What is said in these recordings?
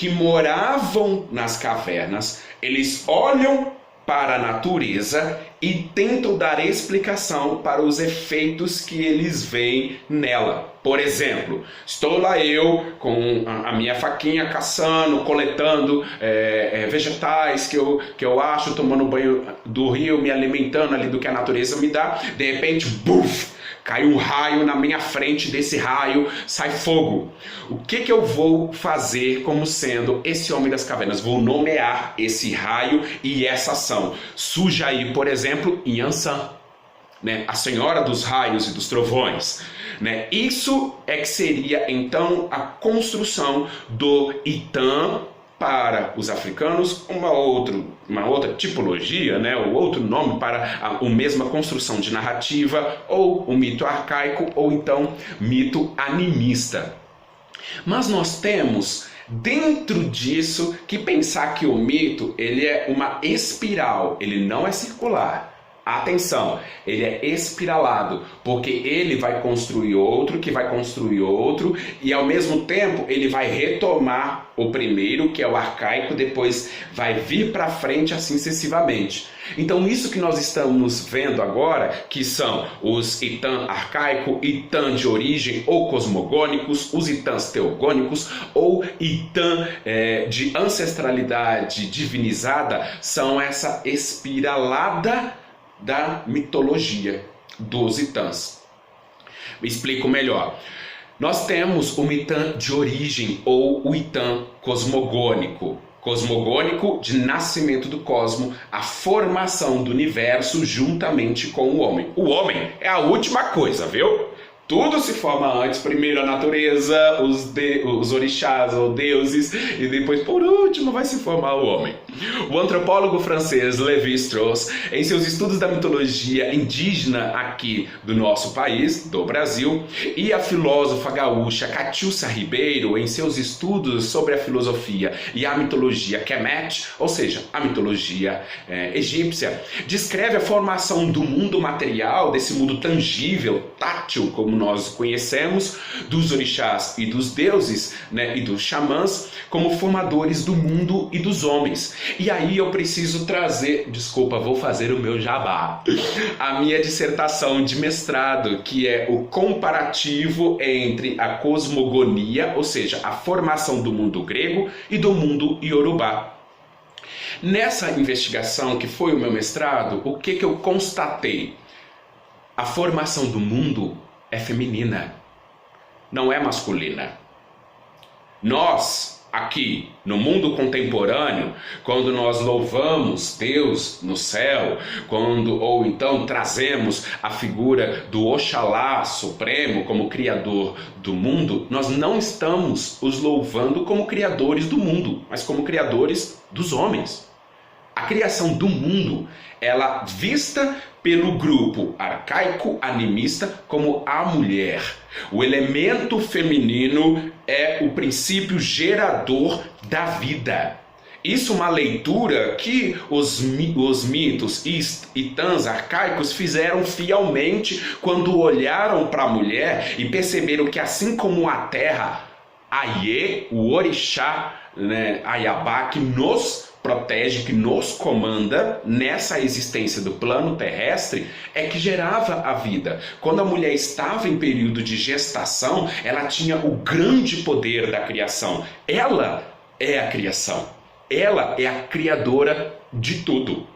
que moravam nas cavernas, eles olham para a natureza e tentam dar explicação para os efeitos que eles veem nela. Por exemplo, estou lá eu com a minha faquinha caçando, coletando vegetais que eu acho, tomando banho do rio, me alimentando ali do que a natureza me dá. De repente, buf! Cai um raio na minha frente, desse raio sai fogo. O que eu vou fazer como sendo esse homem das cavernas? Vou nomear esse raio e essa ação. Surge aí, por exemplo, Yansan, né? A senhora dos raios e dos trovões. Né? Isso é que seria então a construção do Itan para os africanos, uma outra tipologia, né, ou outro nome para a mesma construção de narrativa, ou o mito arcaico, ou então mito animista. Mas nós temos dentro disso que pensar que o mito ele é uma espiral, ele não é circular. Atenção, ele é espiralado, porque ele vai construir outro, que vai construir outro, e ao mesmo tempo ele vai retomar o primeiro, que é o arcaico, depois vai vir para frente assim sucessivamente. Então isso que nós estamos vendo agora, que são os Itan arcaico, Itan de origem ou cosmogônicos, os Itãs teogônicos ou Itan de ancestralidade divinizada, são essa espiralada da mitologia dos Itãs. Me explico melhor. Nós temos o Itan de origem ou o Itan cosmogônico. Cosmogônico de nascimento do cosmo, a formação do universo juntamente com o homem. O homem é a última coisa, viu? Tudo se forma antes, primeiro a natureza, os orixás ou deuses, e depois, por último, vai se formar o homem. O antropólogo francês Lévi-Strauss, em seus estudos da mitologia indígena aqui do nosso país, do Brasil, e a filósofa gaúcha Catiúcia Ribeiro, em seus estudos sobre a filosofia e a mitologia Kemet, ou seja, a mitologia egípcia, descreve a formação do mundo material, desse mundo tangível, tátil, como nós conhecemos, dos orixás e dos deuses, né, e dos xamãs, como formadores do mundo e dos homens. E aí eu preciso trazer, desculpa, vou fazer o meu jabá, a minha dissertação de mestrado, que é o comparativo entre a cosmogonia, ou seja, a formação do mundo grego e do mundo iorubá. Nessa investigação, que foi o meu mestrado, o que eu constatei? A formação do mundo é feminina, não é masculina. Nós, aqui no mundo contemporâneo, quando nós louvamos Deus no céu, ou então trazemos a figura do Oxalá Supremo como criador do mundo, nós não estamos os louvando como criadores do mundo, mas como criadores dos homens. A criação do mundo, ela vista pelo grupo arcaico animista como a mulher. O elemento feminino é o princípio gerador da vida. Isso é uma leitura que os mitos itãs arcaicos fizeram fielmente quando olharam para a mulher e perceberam que assim como a terra, Aie, o orixá, né, Ayabá, que nos protege, que nos comanda nessa existência do plano terrestre, é que gerava a vida. Quando a mulher estava em período de gestação, ela tinha o grande poder da criação. Ela é a criação. Ela é a criadora de tudo.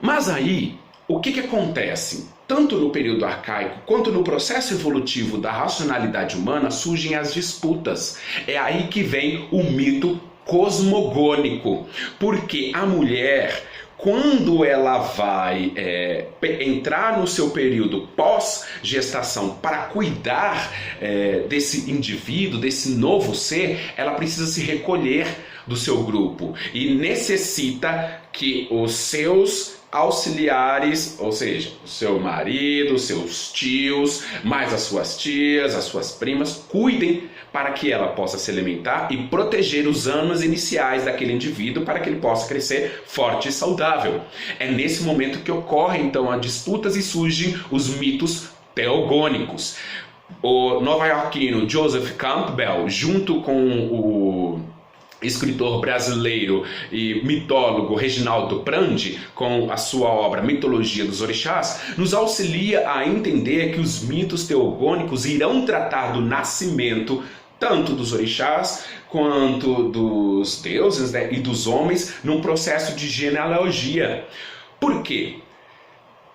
Mas aí, o que acontece? Tanto no período arcaico quanto no processo evolutivo da racionalidade humana surgem as disputas. É aí que vem o mito cosmogônico, porque a mulher, quando ela vai entrar no seu período pós-gestação para cuidar desse indivíduo, desse novo ser, ela precisa se recolher do seu grupo e necessita que os seus auxiliares, ou seja, o seu marido, seus tios, mais as suas tias, as suas primas, cuidem para que ela possa se alimentar e proteger os anos iniciais daquele indivíduo para que ele possa crescer forte e saudável. É nesse momento que ocorrem então as disputas e surgem os mitos teogônicos. O nova-iorquino Joseph Campbell, junto com escritor brasileiro e mitólogo Reginaldo Prandi, com a sua obra Mitologia dos Orixás, nos auxilia a entender que os mitos teogônicos irão tratar do nascimento tanto dos orixás quanto dos deuses, né, e dos homens num processo de genealogia. Por quê?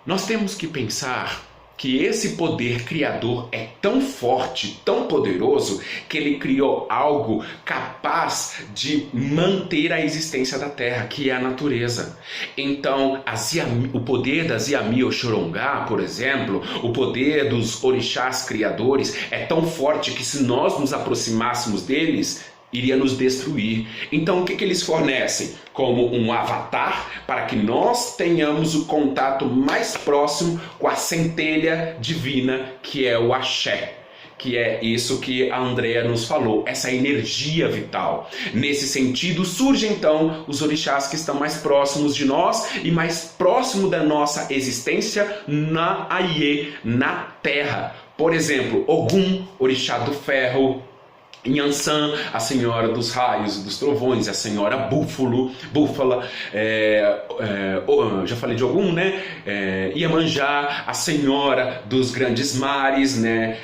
Nós temos que pensar que esse poder criador é tão forte, tão poderoso, que ele criou algo capaz de manter a existência da Terra, que é a natureza. Então, o poder das Yami Oxorongá, por exemplo, o poder dos orixás criadores é tão forte que se nós nos aproximássemos deles, iria nos destruir. Então o que eles fornecem? Como um avatar para que nós tenhamos o contato mais próximo com a centelha divina, que é o axé, que é isso que a Andrea nos falou, essa energia vital. Nesse sentido, surgem então os orixás que estão mais próximos de nós e mais próximo da nossa existência na Aie, na Terra. Por exemplo, Ogum, orixá do ferro; Nhansan, a senhora dos raios e dos trovões, a senhora búfala, já falei de Ogum, né? Iemanjá, a senhora dos grandes mares, né?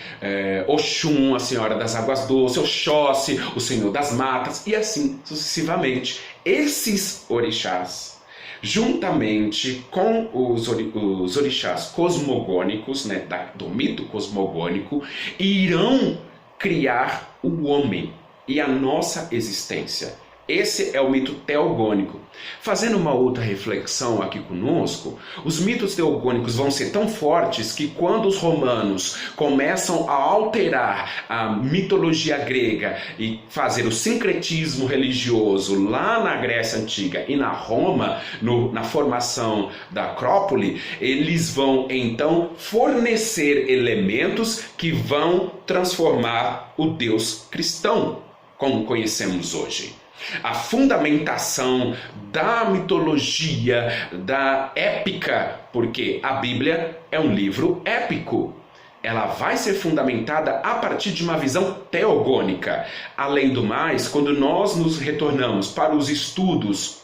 Oxum, a senhora das águas doces; Oxóssi, o senhor das matas, e assim sucessivamente. Esses orixás, juntamente com os orixás cosmogônicos, né, do mito cosmogônico, irão criar o homem e a nossa existência. Esse é o mito teogônico. Fazendo uma outra reflexão aqui conosco, os mitos teogônicos vão ser tão fortes que quando os romanos começam a alterar a mitologia grega e fazer o sincretismo religioso lá na Grécia Antiga e na Roma, na formação da Acrópole, eles vão então fornecer elementos que vão transformar o Deus cristão, como conhecemos hoje. A fundamentação da mitologia, da épica, porque a Bíblia é um livro épico. Ela vai ser fundamentada a partir de uma visão teogônica. Além do mais, quando nós nos retornamos para os estudos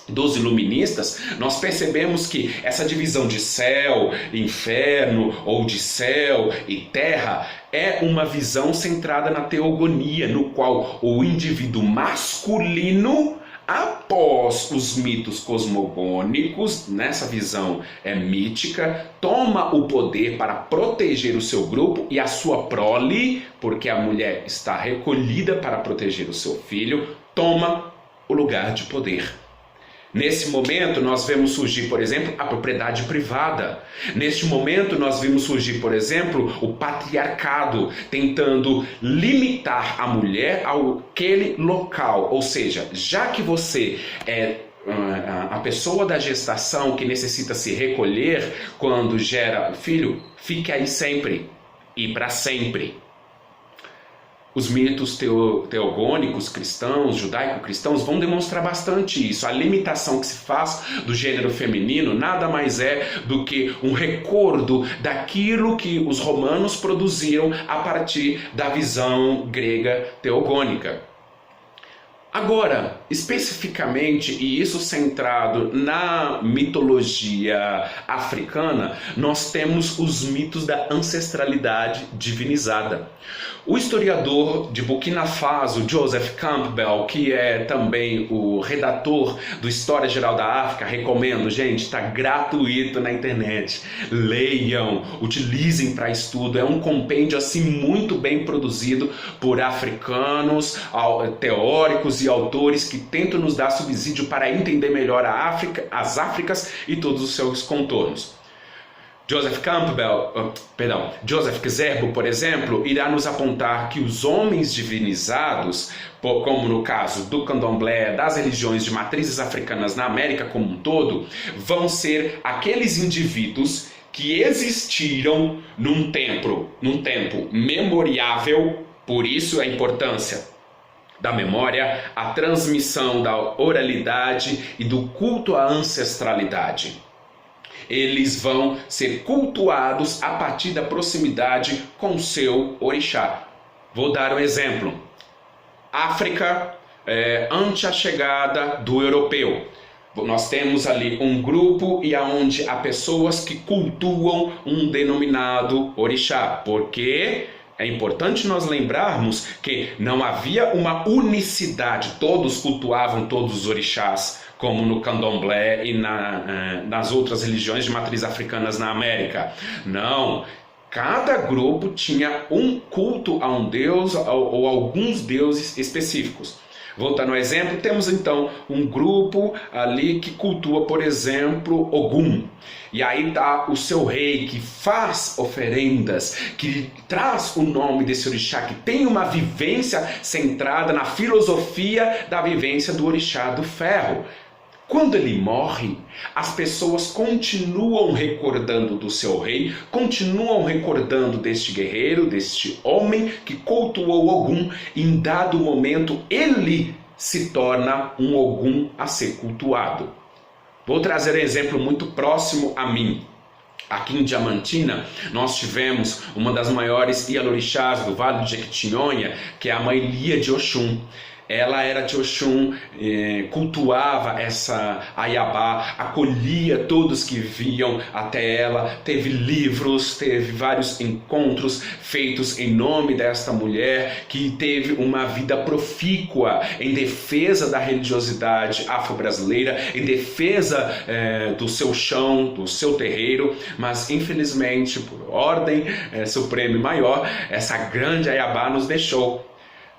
dos iluministas, nós percebemos que essa divisão de céu, inferno, ou de céu e terra, é uma visão centrada na teogonia, no qual o indivíduo masculino, após os mitos cosmogônicos, nessa visão mítica, toma o poder para proteger o seu grupo e a sua prole, porque a mulher está recolhida para proteger o seu filho, toma o lugar de poder. Nesse momento nós vemos surgir, por exemplo, a propriedade privada. Neste momento nós vimos surgir, por exemplo, o patriarcado, tentando limitar a mulher àquele local. Ou seja, já que você é a pessoa da gestação que necessita se recolher quando gera o filho, fique aí sempre e para sempre. Os mitos teogônicos cristãos, judaico-cristãos, vão demonstrar bastante isso. A limitação que se faz do gênero feminino nada mais é do que um recordo daquilo que os romanos produziram a partir da visão grega teogônica. Agora, especificamente, e isso centrado na mitologia africana, nós temos os mitos da ancestralidade divinizada. O historiador de Burkina Faso, Joseph Campbell, que é também o redator do História Geral da África, recomendo, gente, está gratuito na internet. Leiam, utilizem para estudo, é um compêndio assim muito bem produzido por africanos, teóricos e autores que tentam nos dar subsídio para entender melhor a África, as Áfricas e todos os seus contornos. Joseph Kzerbo, por exemplo, irá nos apontar que os homens divinizados, como no caso do candomblé, das religiões de matrizes africanas na América como um todo, vão ser aqueles indivíduos que existiram num tempo memoriável, por isso a importância da memória, a transmissão da oralidade e do culto à ancestralidade. Eles vão ser cultuados a partir da proximidade com o seu orixá. Vou dar um exemplo. África, ante a chegada do europeu. Nós temos ali um grupo e aonde há pessoas que cultuam um denominado orixá, porque é importante nós lembrarmos que não havia uma unicidade, todos cultuavam todos os orixás, como no candomblé e nas outras religiões de matriz africanas na América. Não, cada grupo tinha um culto a um deus ou alguns deuses específicos. Voltando ao exemplo, temos então um grupo ali que cultua, por exemplo, Ogum. E aí está o seu rei que faz oferendas, que traz o nome desse orixá, que tem uma vivência centrada na filosofia da vivência do orixá do ferro. Quando ele morre, as pessoas continuam recordando do seu rei, continuam recordando deste guerreiro, deste homem que cultuou Ogum, e em dado momento ele se torna um Ogum a ser cultuado. Vou trazer um exemplo muito próximo a mim. Aqui em Diamantina, nós tivemos uma das maiores Ialorixás do Vale do Jequitinhonha, que é a Mãe Lia de Oxum. Ela era de Oxum, cultuava essa Ayabá, acolhia todos que viam até ela, teve livros, teve vários encontros feitos em nome desta mulher, que teve uma vida profícua em defesa da religiosidade afro-brasileira, em defesa do seu chão, do seu terreiro, mas infelizmente, por ordem suprema e maior, essa grande Ayabá nos deixou.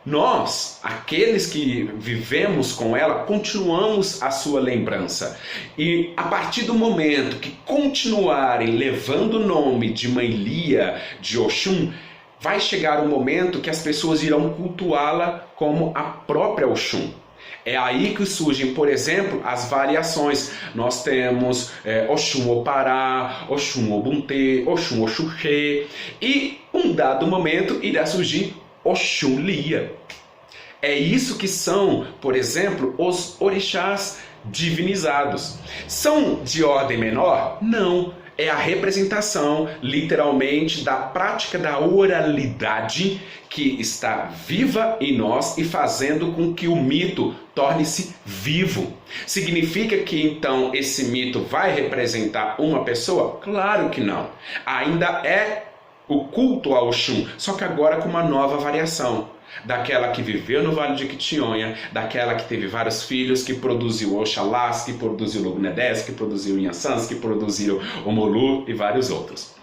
Nós, aqueles que vivemos com ela, continuamos a sua lembrança. E a partir do momento que continuarem levando o nome de Mãe Lia, de Oxum, vai chegar um momento que as pessoas irão cultuá-la como a própria Oxum. É aí que surgem, por exemplo, as variações. Nós temos Oxum Opará, Oxum Obuntê, Oxum Oxuxê, e um dado momento irá surgir Oxum Lia. É isso que são, por exemplo, os orixás divinizados. São de ordem menor? Não. É a representação, literalmente, da prática da oralidade que está viva em nós e fazendo com que o mito torne-se vivo. Significa que, então, esse mito vai representar uma pessoa? Claro que não. Ainda é o culto a Oxum, só que agora com uma nova variação. Daquela que viveu no Vale de Jequitinhonha, daquela que teve vários filhos, que produziu Oxalás, que produziu Logudedés, que produziu Inhaçãs, que produziu Omolu e vários outros.